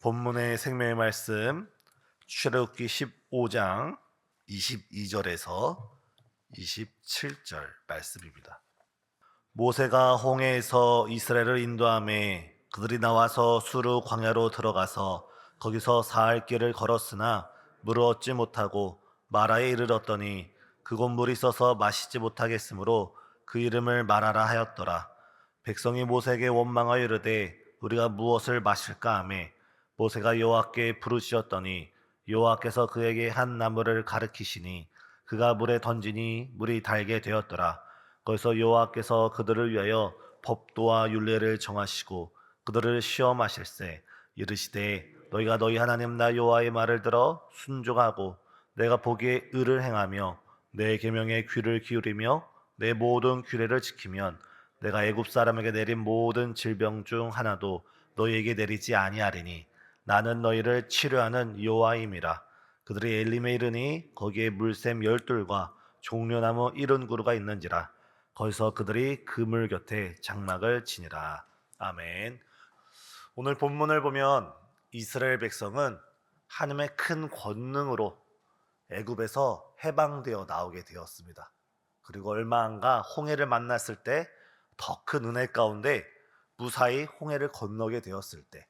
본문의 생명의 말씀 출애굽기 15장 22절에서 27절 말씀입니다. 모세가 홍해에서 이스라엘을 인도하매 그들이 나와서 수르 광야로 들어가서 거기서 사흘 길을 걸었으나 물을 얻지 못하고 마라에 이르렀더니 그곳 물이 있어서 마시지 못하겠으므로 그 이름을 마라라 하였더라. 백성이 모세에게 원망하여 이르되 우리가 무엇을 마실까 하매 모세가 여호와께 부르짖었더니 여호와께서 그에게 한 나무를 가르치시니 그가 물에 던지니 물이 달게 되었더라. 거기서 여호와께서 그들을 위하여 법도와 율례를 정하시고 그들을 시험하실세 이르시되 너희가 너희 하나님 나 여호와의 말을 들어 순종하고 내가 보기에 의를 행하며 내 계명에 귀를 기울이며 내 모든 규례를 지키면 내가 애굽 사람에게 내린 모든 질병 중 하나도 너희에게 내리지 아니하리니 나는 너희를 치료하는 여호와임이라. 그들이 엘림에 이르니 거기에 물샘 12과 종려나무 70그루가 있는지라. 거기서 그들이 그물 곁에 장막을 치니라. 아멘. 오늘 본문을 보면 이스라엘 백성은 하나님의 큰 권능으로 애굽에서 해방되어 나오게 되었습니다. 그리고 얼마 안가 홍해를 만났을 때 더 큰 은혜 가운데 무사히 홍해를 건너게 되었을 때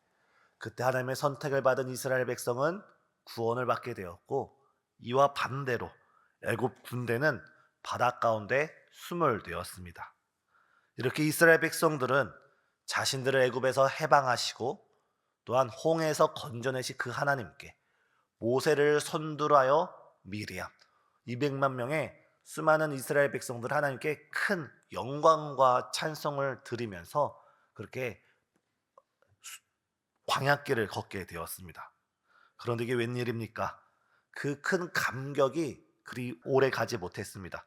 그때 하나님의 선택을 받은 이스라엘 백성은 구원을 받게 되었고, 이와 반대로 애굽 군대는 바다 가운데 수몰되었습니다. 이렇게 이스라엘 백성들은 자신들을 애굽에서 해방하시고 또한 홍해에서 건져내신 그 하나님께 모세를 선두로 하여 미리암 200만 명의 수많은 이스라엘 백성들 하나님께 큰 영광과 찬송을 드리면서 그렇게 광야길을 걷게 되었습니다. 그런데 이게 웬일입니까? 그 큰 감격이 그리 오래 가지 못했습니다.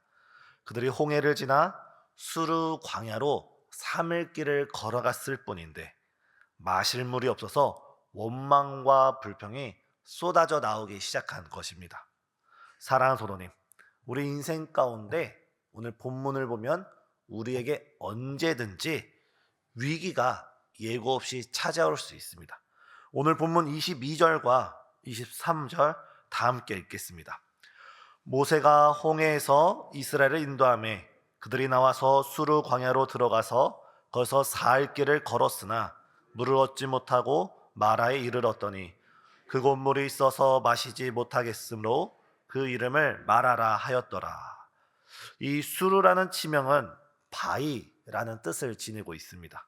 그들이 홍해를 지나 수르 광야로 3일 길을 걸어갔을 뿐인데 마실 물이 없어서 원망과 불평이 쏟아져 나오기 시작한 것입니다. 사랑하는 성도님, 우리 인생 가운데 오늘 본문을 보면 우리에게 언제든지 위기가 예고 없이 찾아올 수 있습니다. 오늘 본문 22절과 23절 다 함께 읽겠습니다. 모세가 홍해에서 이스라엘을 인도하며 그들이 나와서 수르 광야로 들어가서 거기서 사흘 길을 걸었으나 물을 얻지 못하고 마라에 이르렀더니 그곳 물이 있어서 마시지 못하겠으므로 그 이름을 마라라 하였더라. 이 수르라는 지명은 바위라는 뜻을 지니고 있습니다.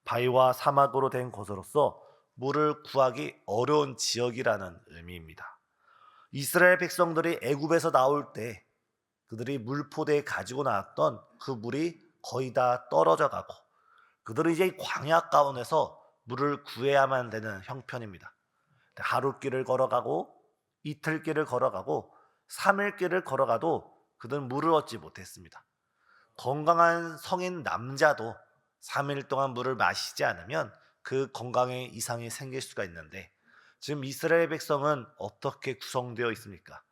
바위와 사막으로 된 곳으로서 물을 구하기 어려운 지역이라는 의미입니다. 이스라엘 백성들이 애굽에서 나올 때 그들이 물포대에 가지고 나왔던 그 물이 거의 다 떨어져 가고 그들은 이제 광야 가운데서 물을 구해야만 되는 형편입니다. 하루 길을 걸어가고 이틀 길을 걸어가고 3일 길을 걸어가도 그들은 물을 얻지 못했습니다. 건강한 성인 남자도 3일 동안 물을 마시지 않으면 그 건강에 이상이 생길 수가 있는데 지금 이스라엘 백성은 어떻게 구성되어 있습니까?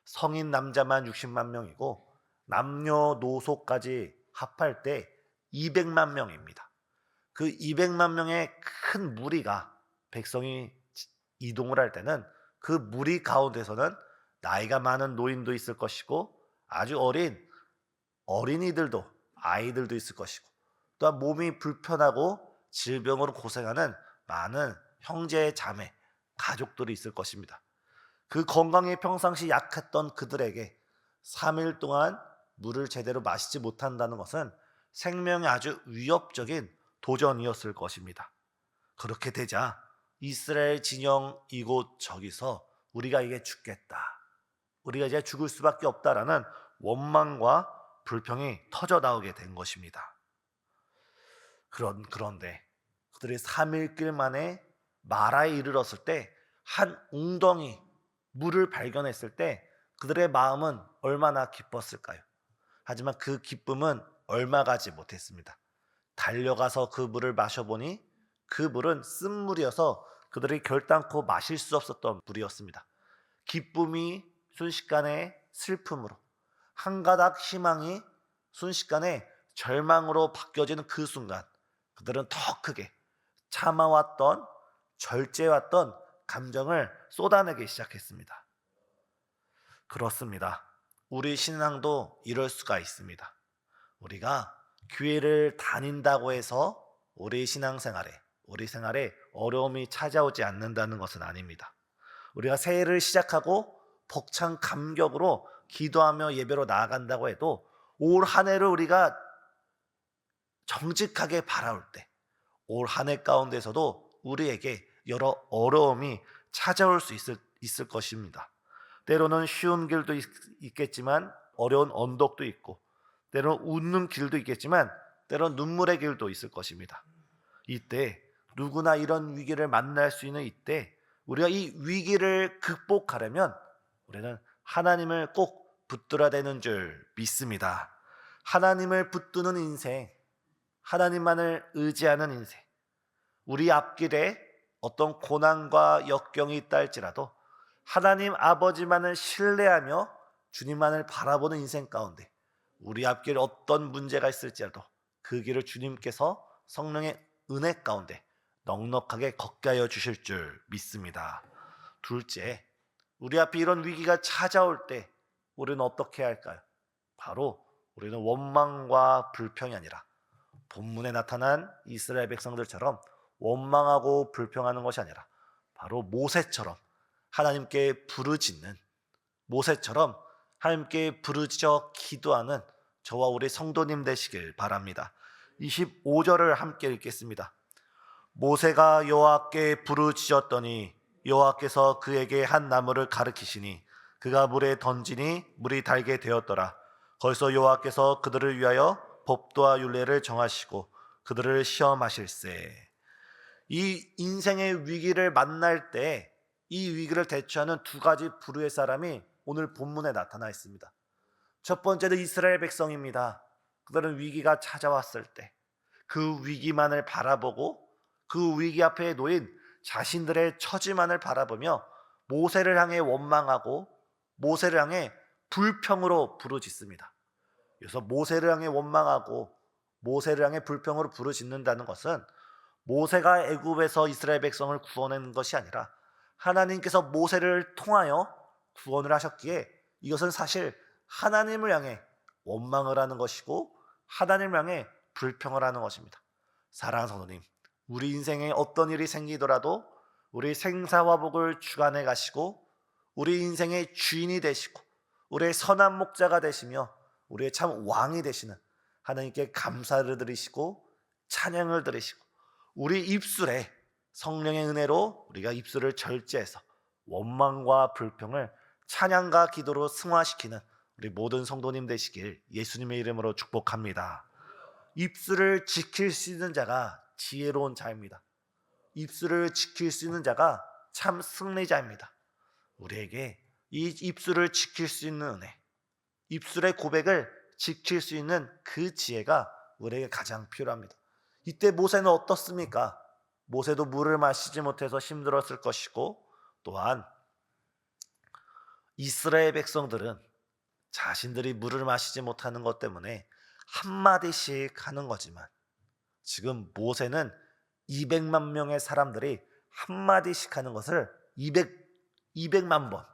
성인 남자만 60만 명이고 남녀노소까지 합할 때 200만 명입니다. 그 200만 명의 큰 무리가 백성이 이동을 할 때는 그 무리 가운데서는 나이가 많은 노인도 있을 것이고 아주 어린 어린이들도 아이들도 있을 것이고 또한 몸이 불편하고 질병으로 고생하는 많은 형제 자매 가족들이 있을 것입니다. 그 건강이 평상시 약했던 그들에게 3일 동안 물을 제대로 마시지 못한다는 것은 생명에 아주 위협적인 도전이었을 것입니다. 그렇게 되자 이스라엘 진영 이곳 저기서 우리가 이게 죽겠다, 우리가 이제 죽을 수밖에 없다라는 원망과 불평이 터져 나오게 된 것입니다. 그런데 그들이 3일 길 만에 마라에 이르렀을 때 한 웅덩이 물을 발견했을 때 그들의 마음은 얼마나 기뻤을까요? 하지만 그 기쁨은 얼마 가지 못했습니다. 달려가서 그 물을 마셔보니 그 물은 쓴물이어서 그들이 결단코 마실 수 없었던 물이었습니다. 기쁨이 순식간에 슬픔으로, 한 가닥 희망이 순식간에 절망으로 바뀌어지는 그 순간 그들은 더 크게 참아왔던 절제해왔던 감정을 쏟아내기 시작했습니다. 그렇습니다. 우리 신앙도 이럴 수가 있습니다. 우리가 교회를 다닌다고 해서 우리 생활에 어려움이 찾아오지 않는다는 것은 아닙니다. 우리가 새해를 시작하고 벅찬 감격으로 기도하며 예배로 나아간다고 해도 올 한 해를 우리가 정직하게 바라올 때, 올 한 해 가운데서도 우리에게 여러 어려움이 찾아올 수 있을 것입니다. 때로는 쉬운 길도 있겠지만 어려운 언덕도 있고, 때로는 웃는 길도 있겠지만 때로는 눈물의 길도 있을 것입니다. 이때 누구나 이런 위기를 만날 수 있는 이때 우리가 이 위기를 극복하려면 우리는 하나님을 꼭 붙들어야 되는 줄 믿습니다. 하나님을 붙드는 인생, 하나님만을 의지하는 인생, 우리 앞길에 어떤 고난과 역경이 있다 할지라도 하나님 아버지만을 신뢰하며 주님만을 바라보는 인생 가운데 우리 앞길에 어떤 문제가 있을지라도 그 길을 주님께서 성령의 은혜 가운데 넉넉하게 걷게 하여 주실 줄 믿습니다. 둘째, 우리 앞에 이런 위기가 찾아올 때 우리는 어떻게 해야 할까요? 바로 우리는 원망과 불평이 아니라 본문에 나타난 이스라엘 백성들처럼 원망하고 불평하는 것이 아니라 바로 모세처럼 하나님께 부르짖는, 모세처럼 하나님께 부르짖어 기도하는 저와 우리 성도님 되시길 바랍니다. 25절을 함께 읽겠습니다. 모세가 여호와께 부르짖었더니 여호와께서 그에게 한 나무를 가르치시니 그가 물에 던지니 물이 달게 되었더라. 거기서 여호와께서 그들을 위하여 법도와 율례를 정하시고 그들을 시험하실세. 이 인생의 위기를 만날 때 이 위기를 대처하는 두 가지 부류의 사람이 오늘 본문에 나타나 있습니다. 첫 번째는 이스라엘 백성입니다. 그들은 위기가 찾아왔을 때 그 위기만을 바라보고 그 위기 앞에 놓인 자신들의 처지만을 바라보며 모세를 향해 원망하고 모세를 향해 불평으로 부르짖습니다. 그래서 모세를 향해 원망하고 모세를 향해 불평으로 부르짖는다는 것은 모세가 애굽에서 이스라엘 백성을 구원한 것이 아니라 하나님께서 모세를 통하여 구원을 하셨기에 이것은 사실 하나님을 향해 원망을 하는 것이고 하나님을 향해 불평을 하는 것입니다. 사랑하는 성도님, 우리 인생에 어떤 일이 생기더라도 우리 생사화복을 주관해 가시고 우리 인생의 주인이 되시고 우리의 선한 목자가 되시며 우리의 참 왕이 되시는 하나님께 감사를 드리시고 찬양을 드리시고 우리 입술에 성령의 은혜로 우리가 입술을 절제해서 원망과 불평을 찬양과 기도로 승화시키는 우리 모든 성도님 되시길 예수님의 이름으로 축복합니다. 입술을 지킬 수 있는 자가 지혜로운 자입니다. 입술을 지킬 수 있는 자가 참 승리자입니다. 우리에게 이 입술을 지킬 수 있는 은혜, 입술의 고백을 지킬 수 있는 그 지혜가 우리에게 가장 필요합니다. 이때 모세는 어떻습니까? 모세도 물을 마시지 못해서 힘들었을 것이고 또한 이스라엘 백성들은 자신들이 물을 마시지 못하는 것 때문에 한마디씩 하는 거지만 지금 모세는 200만 명의 사람들이 한마디씩 하는 것을 200만 번,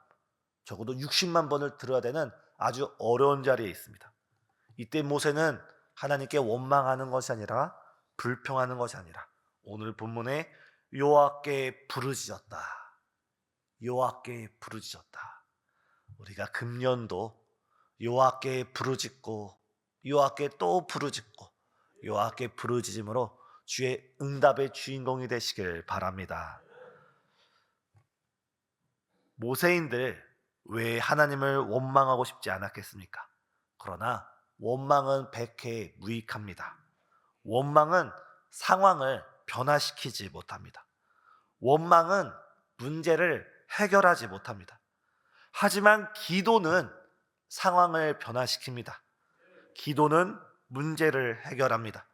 적어도 60만 번을 들어야 되는 아주 어려운 자리에 있습니다. 이때 모세는 하나님께 원망하는 것이 아니라 불평하는 것이 아니라 오늘 본문에 여호와께 부르짖었다. 여호와께 부르짖었다. 우리가 금년도 여호와께 부르짖고 여호와께 또 부르짖고 여호와께 부르짖음으로 주의 응답의 주인공이 되시길 바랍니다. 모세인들 왜 하나님을 원망하고 싶지 않았겠습니까? 그러나 원망은 백해 무익합니다. 원망은 상황을 변화시키지 못합니다. 원망은 문제를 해결하지 못합니다. 하지만 기도는 상황을 변화시킵니다. 기도는 문제를 해결합니다.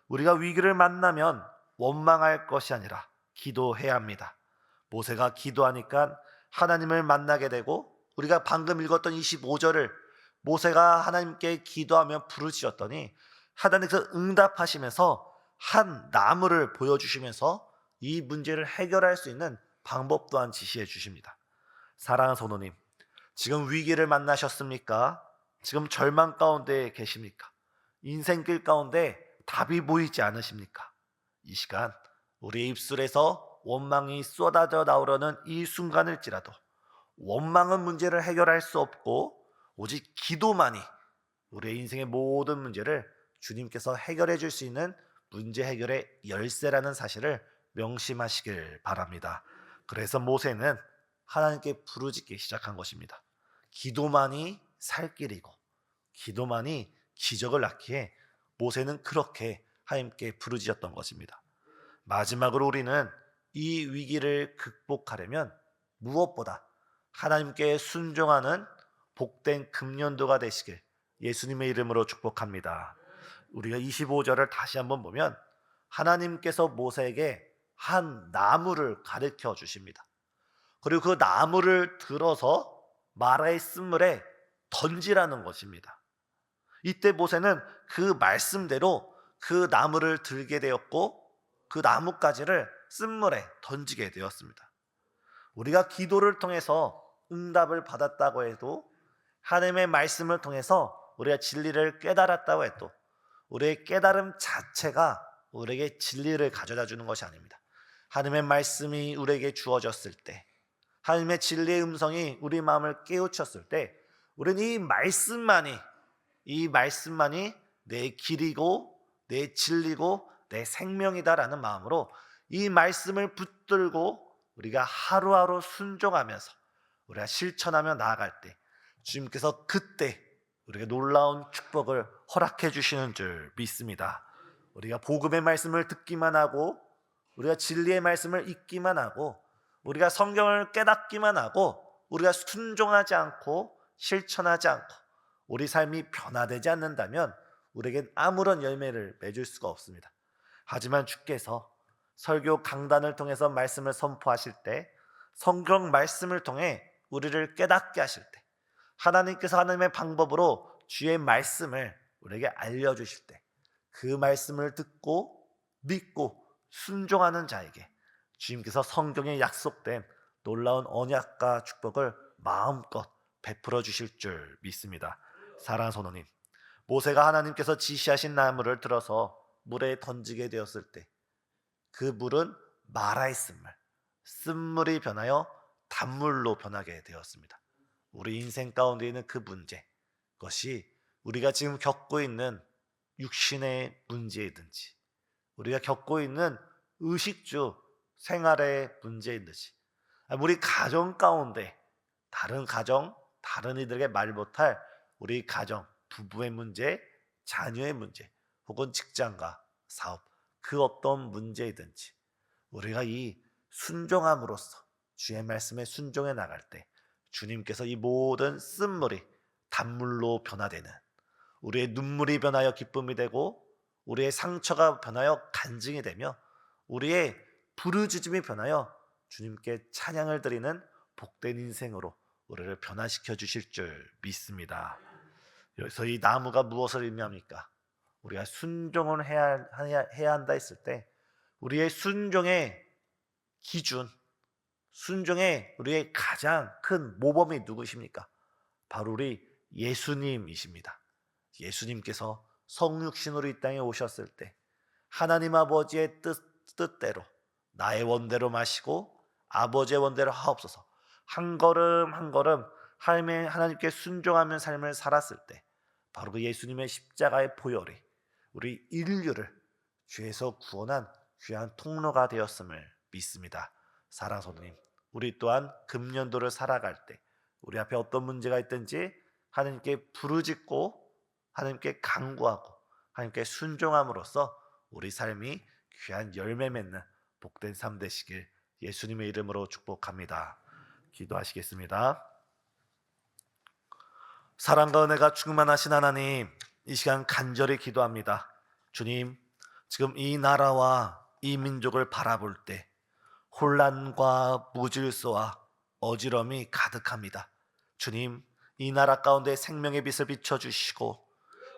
우리가 위기를 만나면 원망할 것이 아니라 기도해야 합니다. 모세가 기도하니까 하나님을 만나게 되고 우리가 방금 읽었던 25절을 모세가 하나님께 기도하며 부르짖었더니 하나님께서 응답하시면서 한 나무를 보여주시면서 이 문제를 해결할 수 있는 방법 또한 지시해 주십니다. 사랑하는 성도님, 지금 위기를 만나셨습니까? 지금 절망 가운데 계십니까? 인생길 가운데 답이 보이지 않으십니까? 이 시간 우리의 입술에서 원망이 쏟아져 나오려는 이 순간일지라도 원망은 문제를 해결할 수 없고 오직 기도만이 우리의 인생의 모든 문제를 주님께서 해결해 줄 수 있는 문제 해결의 열쇠라는 사실을 명심하시길 바랍니다. 그래서 모세는 하나님께 부르짖기 시작한 것입니다. 기도만이 살 길이고 기도만이 기적을 낳기에 모세는 그렇게 하나님께 부르짖었던 것입니다. 마지막으로 우리는 이 위기를 극복하려면 무엇보다 하나님께 순종하는 복된 금년도가 되시길 예수님의 이름으로 축복합니다. 우리가 25절을 다시 한번 보면 하나님께서 모세에게 한 나무를 가르쳐 주십니다. 그리고 그 나무를 들어서 마라의 쓴물에 던지라는 것입니다. 이때 모세는 그 말씀대로 그 나무를 들게 되었고 그 나뭇가지를 쓴물에 던지게 되었습니다. 우리가 기도를 통해서 응답을 받았다고 해도 하나님의 말씀을 통해서 우리가 진리를 깨달았다고 해도 우리의 깨달음 자체가 우리에게 진리를 가져다 주는 것이 아닙니다. 하나님의 말씀이 우리에게 주어졌을 때 하나님의 진리의 음성이 우리 마음을 깨우쳤을 때 우리는 이 말씀만이 내 길이고 내 진리고 내 생명이다라는 마음으로 이 말씀을 붙들고 우리가 하루하루 순종하면서 우리가 실천하며 나아갈 때 주님께서 그때 우리에게 놀라운 축복을 허락해 주시는 줄 믿습니다. 우리가 복음의 말씀을 듣기만 하고 우리가 진리의 말씀을 읽기만 하고 우리가 성경을 깨닫기만 하고 우리가 순종하지 않고 실천하지 않고 우리 삶이 변화되지 않는다면 우리에겐 아무런 열매를 맺을 수가 없습니다. 하지만 주께서 설교 강단을 통해서 말씀을 선포하실 때 성경 말씀을 통해 우리를 깨닫게 하실 때 하나님께서 하나님의 방법으로 주의 말씀을 우리에게 알려주실 때 그 말씀을 듣고 믿고 순종하는 자에게 주님께서 성경에 약속된 놀라운 언약과 축복을 마음껏 베풀어 주실 줄 믿습니다. 사랑하는 성도님, 모세가 하나님께서 지시하신 나무를 들어서 물에 던지게 되었을 때 그 물은 마라의 쓴물이 변하여 단물로 변하게 되었습니다. 우리 인생 가운데 있는 그 문제, 그것이 우리가 지금 겪고 있는 육신의 문제이든지 우리가 겪고 있는 의식주 생활의 문제이든지 우리 가정 가운데 다른 가정, 다른 이들에게 말 못할 우리 가정, 부부의 문제, 자녀의 문제 혹은 직장과 사업 그 어떤 문제이든지 우리가 이 순종함으로써 주의 말씀에 순종해 나갈 때 주님께서 이 모든 쓴물이 단물로 변화되는 우리의 눈물이 변하여 기쁨이 되고 우리의 상처가 변하여 간증이 되며 우리의 부르짖음이 변하여 주님께 찬양을 드리는 복된 인생으로 우리를 변화시켜 주실 줄 믿습니다. 여기서 이 나무가 무엇을 의미합니까? 우리가 순종을 해야 한다 했을 때 우리의 순종의 기준, 순종의 우리의 가장 큰 모범이 누구십니까? 바로 우리 예수님이십니다. 예수님께서 성육신으로 이 땅에 오셨을 때 하나님 아버지의 뜻대로 나의 원대로 마시고 아버지의 원대로 하옵소서 한 걸음 한 걸음 하나님께 순종하는 삶을 살았을 때 바로 그 예수님의 십자가의 보혈이 우리 인류를 죄에서 구원한 귀한 통로가 되었음을 믿습니다. 사랑하는 성도님, 우리 또한 금년도를 살아갈 때 우리 앞에 어떤 문제가 있든지 하나님께 부르짖고 하나님께 간구하고 하나님께 순종함으로써 우리 삶이 귀한 열매 맺는 복된 삶 되시길 예수님의 이름으로 축복합니다. 기도하시겠습니다. 사랑과 은혜가 충만하신 하나님, 이 시간 간절히 기도합니다. 주님, 지금 이 나라와 이 민족을 바라볼 때 혼란과 무질서와 어지러움이 가득합니다. 주님, 이 나라 가운데 생명의 빛을 비춰주시고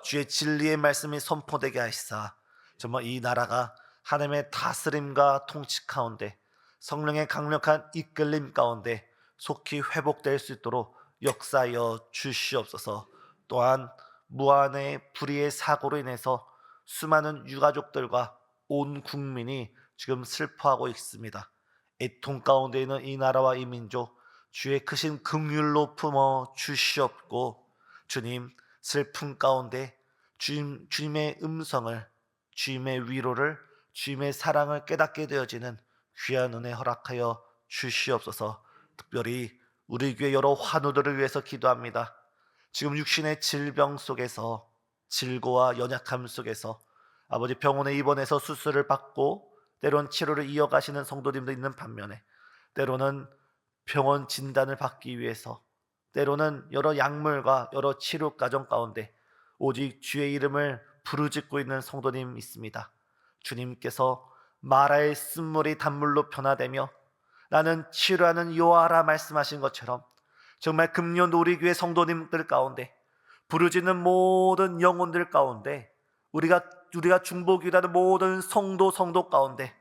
주의 진리의 말씀이 선포되게 하시사 정말 이 나라가 하나님의 다스림과 통치 가운데 성령의 강력한 이끌림 가운데 속히 회복될 수 있도록 역사하여 주시옵소서. 또한 무한의 불의의 사고로 인해서 수많은 유가족들과 온 국민이 지금 슬퍼하고 있습니다. 애통 가운데 있는 이 나라와 이 민족 주의 크신 긍휼로 품어 주시옵고, 주님 슬픔 가운데 주님의 음성을, 주님의 위로를, 주님의 사랑을 깨닫게 되어지는 귀한 은혜 허락하여 주시옵소서. 특별히 우리 교회 여러 환우들을 위해서 기도합니다. 지금 육신의 질병 속에서, 질고와 연약함 속에서 아버지 병원에 입원해서 수술을 받고 때론 치료를 이어가시는 성도님도 있는 반면에, 때로는 병원 진단을 받기 위해서, 때로는 여러 약물과 여러 치료 과정 가운데 오직 주의 이름을 부르짖고 있는 성도님 있습니다. 주님께서 마라의 쓴물이 단물로 변화되며 나는 치료하는 여호와라 말씀하신 것처럼 정말 금년 우리 교회 성도님들 가운데 부르짖는 모든 영혼들 가운데 우리가 중보기도하는 모든 성도 가운데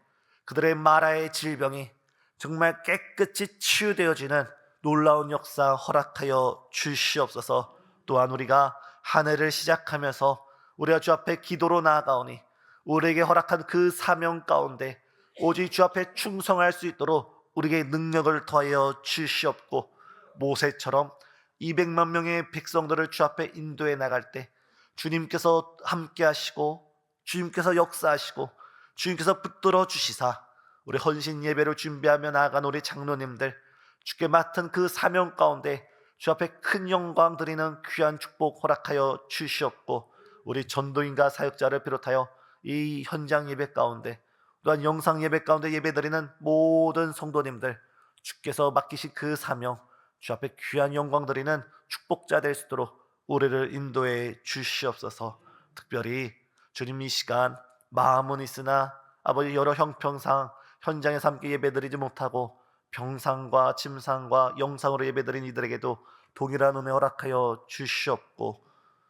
그들의 마라의 질병이 정말 깨끗이 치유되어지는 놀라운 역사 허락하여 주시옵소서. 또한 우리가 한 해를 시작하면서 우리가 주 앞에 기도로 나아가오니 우리에게 허락한 그 사명 가운데 오직 주 앞에 충성할 수 있도록 우리에게 능력을 더하여 주시옵고, 모세처럼 200만 명의 백성들을 주 앞에 인도해 나갈 때 주님께서 함께 하시고 주님께서 역사하시고 주님께서 붙들어 주시사 우리 헌신 예배를 준비하며 나아간 우리 장로님들 주께 맡은 그 사명 가운데 주 앞에 큰 영광 드리는 귀한 축복 허락하여 주시옵고, 우리 전도인과 사역자를 비롯하여 이 현장 예배 가운데 또한 영상 예배 가운데 예배드리는 모든 성도님들 주께서 맡기신 그 사명 주 앞에 귀한 영광 드리는 축복자 될 수 있도록 우리를 인도해 주시옵소서. 특별히 주님 이 시간 마음은 있으나 아버지 여러 형평상 현장에서 함께 예배드리지 못하고 병상과 침상과 영상으로 예배드린 이들에게도 동일한 은혜 허락하여 주시옵고,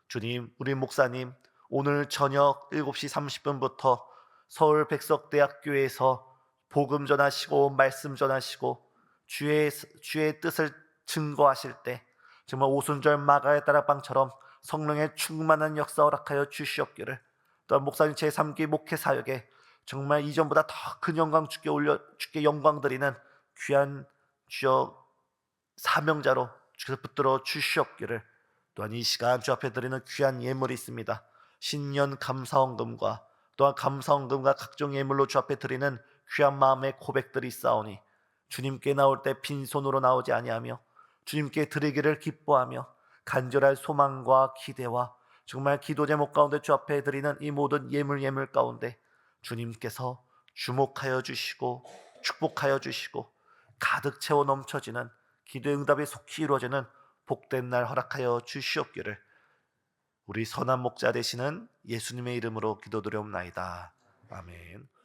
주님 우리 목사님 오늘 저녁 7시 30분부터 서울 백석대학교에서 복음 전하시고 말씀 전하시고 주의 뜻을 증거하실 때 정말 오순절 마가의 다락방처럼 성령의 충만한 역사 허락하여 주시옵기를, 또한 목사님 제3기 목회 사역에 정말 이전보다 더 큰 영광 주께 영광 드리는 귀한 주여 사명자로 주께서 붙들어 주시옵기를, 또한 이 시간 주 앞에 드리는 귀한 예물이 있습니다. 신년 감사헌금과 또한 감사헌금과 각종 예물로 주 앞에 드리는 귀한 마음의 고백들이 있사오니 주님께 나올 때 빈손으로 나오지 아니하며 주님께 드리기를 기뻐하며 간절한 소망과 기대와 정말 기도 제목 가운데 주 앞에 드리는 이 모든 예물 가운데 주님께서 주목하여 주시고 축복하여 주시고 가득 채워 넘쳐지는 기도의 응답이 속히 이루어지는 복된 날 허락하여 주시옵기를 우리 선한 목자 되시는 예수님의 이름으로 기도드려옵나이다. 아멘.